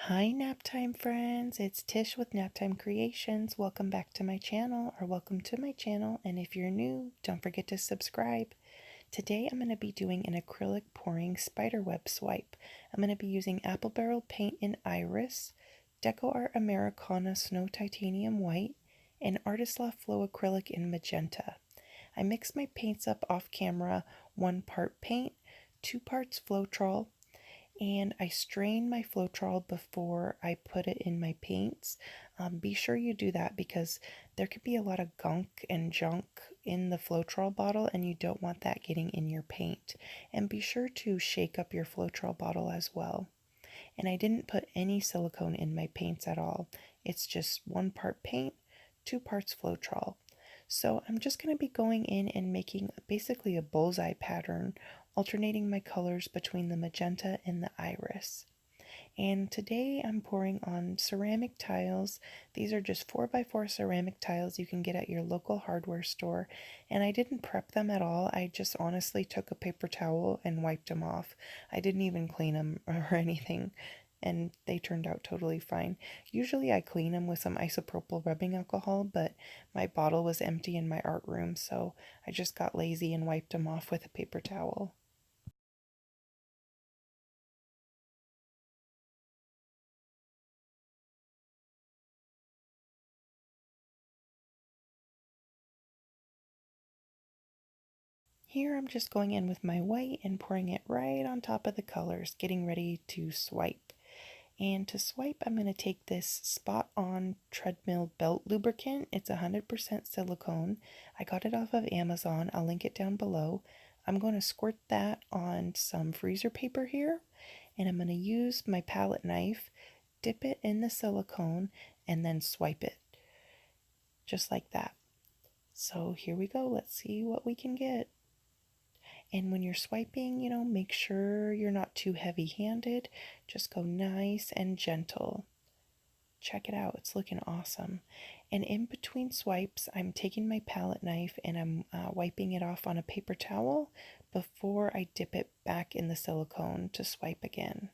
Hi Naptime friends, it's Tish with Naptime Creations. Welcome back to my channel, or welcome to my channel, and if you're new, don't forget to subscribe. Today I'm going to be doing an acrylic pouring spiderweb swipe. I'm going to be using Apple Barrel paint in Iris, Deco Art Americana Snow Titanium White, and Artist Loft Flow Acrylic in Magenta. I mixed my paints up off camera, 1 part paint, 2 parts Floetrol, and I strain my Floetrol before I put it in my paints. Be sure you do that because there could be a lot of gunk and junk in the Floetrol bottle and you don't want that getting in your paint. And be sure to shake up your Floetrol bottle as well. And I didn't put any silicone in my paints at all. It's just 1 part paint, 2 parts Floetrol. So I'm just going to be going in and making basically a bullseye pattern, alternating my colors between the magenta and the iris. And today I'm pouring on ceramic tiles. These are just 4x4 ceramic tiles you can get at your local hardware store. And I didn't prep them at all. I just honestly took a paper towel and wiped them off. I didn't even clean them or anything. And they turned out totally fine. Usually I clean them with some isopropyl rubbing alcohol, but my bottle was empty in my art room, so I just got lazy and wiped them off with a paper towel. Here I'm just going in with my white and pouring it right on top of the colors, getting ready to swipe. And to swipe, I'm going to take this Spot On treadmill belt lubricant. It's 100% silicone. I got it off of Amazon. I'll link it down below. I'm going to squirt that on some freezer paper here, and I'm going to use my palette knife, dip it in the silicone, and then swipe it, just like that. So here we go. Let's see what we can get. And when you're swiping, make sure you're not too heavy-handed. Just go nice and gentle. Check it out. It's looking awesome. And in between swipes, I'm taking my palette knife and I'm wiping it off on a paper towel before I dip it back in the silicone to swipe again.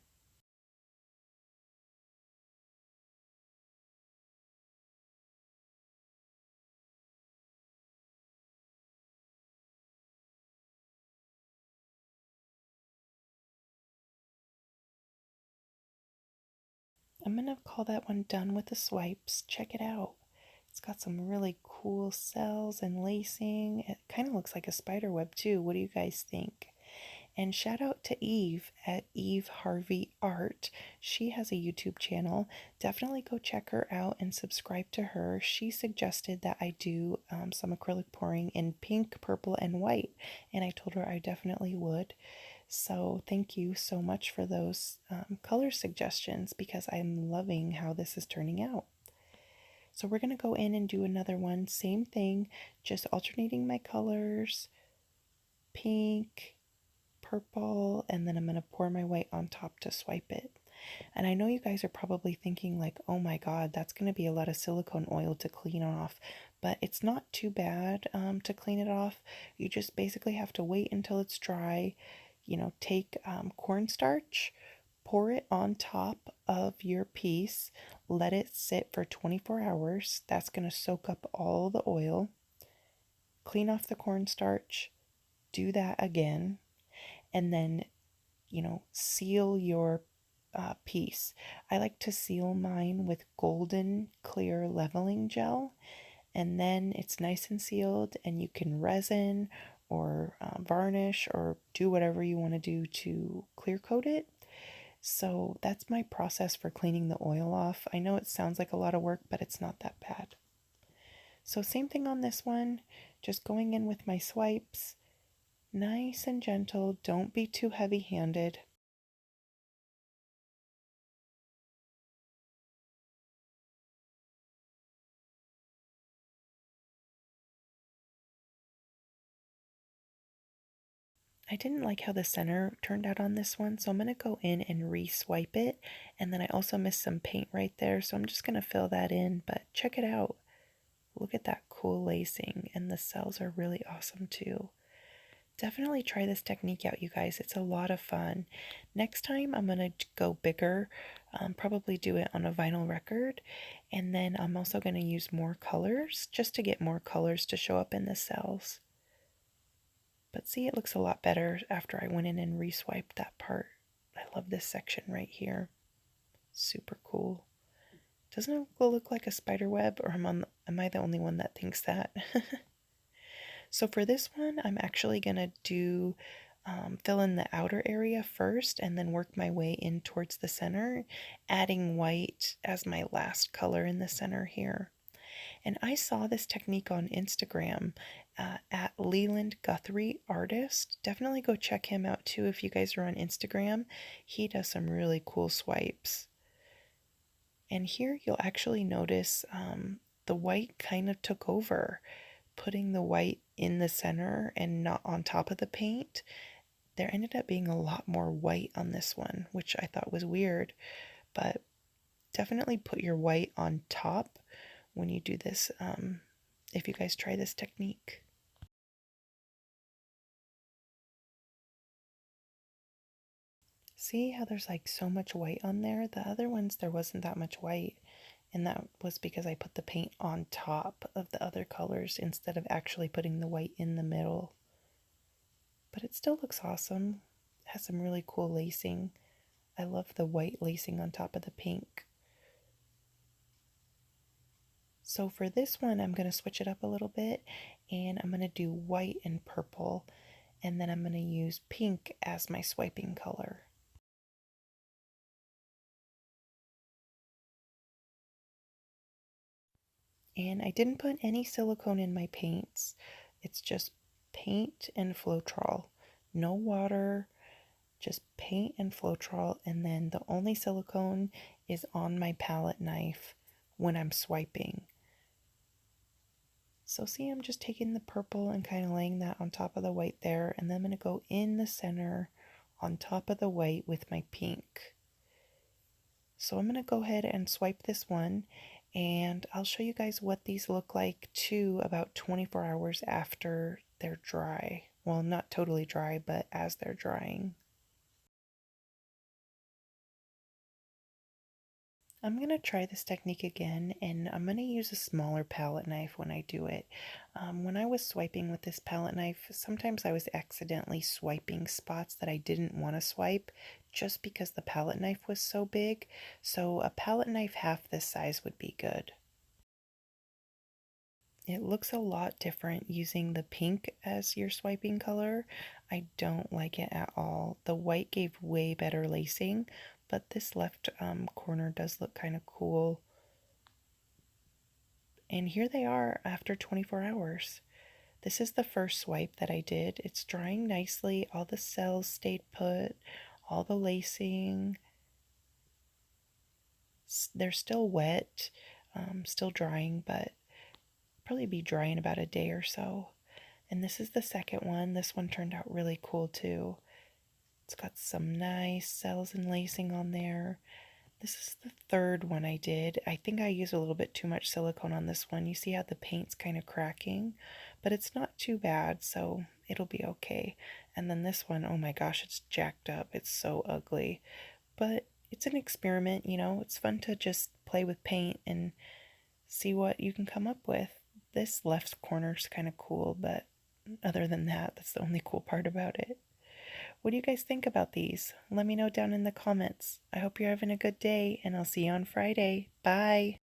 I'm going to call that one done with the swipes. Check it out. It's got some really cool cells and lacing. It kind of looks like a spider web too. What do you guys think? And shout out to Eve at Eve Harvey Art. She has a YouTube channel. Definitely go check her out and subscribe to her. She suggested that I do some acrylic pouring in pink, purple, and white. And I told her I definitely would. So thank you so much for those color suggestions because I'm loving how this is turning out. So we're going to go in and do another one. Same thing, just alternating my colors. Pink, purple, and then I'm going to pour my white on top to swipe it. And I know you guys are probably thinking like, oh my god, that's going to be a lot of silicone oil to clean off, but it's not too bad to clean it off. You just basically have to wait until it's dry. Take cornstarch, pour it on top of your piece, let it sit for 24 hours. That's going to soak up all the oil. Clean off the cornstarch, do that again, and then seal your piece. I like to seal mine with golden clear leveling gel, and then it's nice and sealed, and you can resin or varnish or do whatever you want to do to clear coat it. So that's my process for cleaning the oil off. I know it sounds like a lot of work, but it's not that bad. So same thing on this one, just going in with my swipes, nice and gentle, don't be too heavy-handed. I didn't like how the center turned out on this one, so I'm going to go in and re-swipe it, and then I also missed some paint right there, so I'm just going to fill that in, but check it out. Look at that cool lacing, and the cells are really awesome too. Definitely try this technique out, you guys. It's a lot of fun. Next time, I'm going to go bigger, probably do it on a vinyl record. And then I'm also going to use more colors just to get more colors to show up in the cells. But see, it looks a lot better after I went in and reswiped that part. I love this section right here. Super cool. Doesn't it look like a spider web, or am I the only one that thinks that? So for this one, I'm actually going to do fill in the outer area first and then work my way in towards the center, adding white as my last color in the center here. And I saw this technique on Instagram at Leland Guthrie Artist. Definitely go check him out too if you guys are on Instagram. He does some really cool swipes. And here you'll actually notice the white kind of took over, putting the white in the center and not on top of the paint. There ended up being a lot more white on this one, which I thought was weird, but definitely put your white on top when you do this, if you guys try this technique. See how there's like so much white on there? The other ones, there wasn't that much white, and that was because I put the paint on top of the other colors instead of actually putting the white in the middle. But it still looks awesome. It has some really cool lacing. I love the white lacing on top of the pink. So for this one, I'm going to switch it up a little bit, and I'm going to do white and purple, and then I'm going to use pink as my swiping color. And I didn't put any silicone in my paints. It's just paint and Floetrol. No water, just paint and Floetrol, and then the only silicone is on my palette knife when I'm swiping. So see, I'm just taking the purple and kind of laying that on top of the white there, and then I'm going to go in the center on top of the white with my pink. So I'm going to go ahead and swipe this one, and I'll show you guys what these look like too about 24 hours after they're dry. Well, not totally dry, but as they're drying. I'm going to try this technique again, and I'm going to use a smaller palette knife when I do it. When I was swiping with this palette knife, sometimes I was accidentally swiping spots that I didn't want to swipe just because the palette knife was so big. So a palette knife half this size would be good. It looks a lot different using the pink as your swiping color. I don't like it at all. The white gave way better lacing, but this left corner does look kind of cool. And here they are after 24 hours. This is the first swipe that I did. It's drying nicely. All the cells stayed put, all the lacing. They're still wet, still drying, but probably be dry in about a day or so. And this is the second one. This one turned out really cool too. It's got some nice cells and lacing on there. This is the third one I did. I think I used a little bit too much silicone on this one. You see how the paint's kind of cracking, but it's not too bad, so it'll be okay. And then this one, oh my gosh, it's jacked up. It's so ugly, but it's an experiment, you know. It's fun to just play with paint and see what you can come up with. This left corner's kind of cool, but other than that, that's the only cool part about it. What do you guys think about these? Let me know down in the comments. I hope you're having a good day, and I'll see you on Friday. Bye!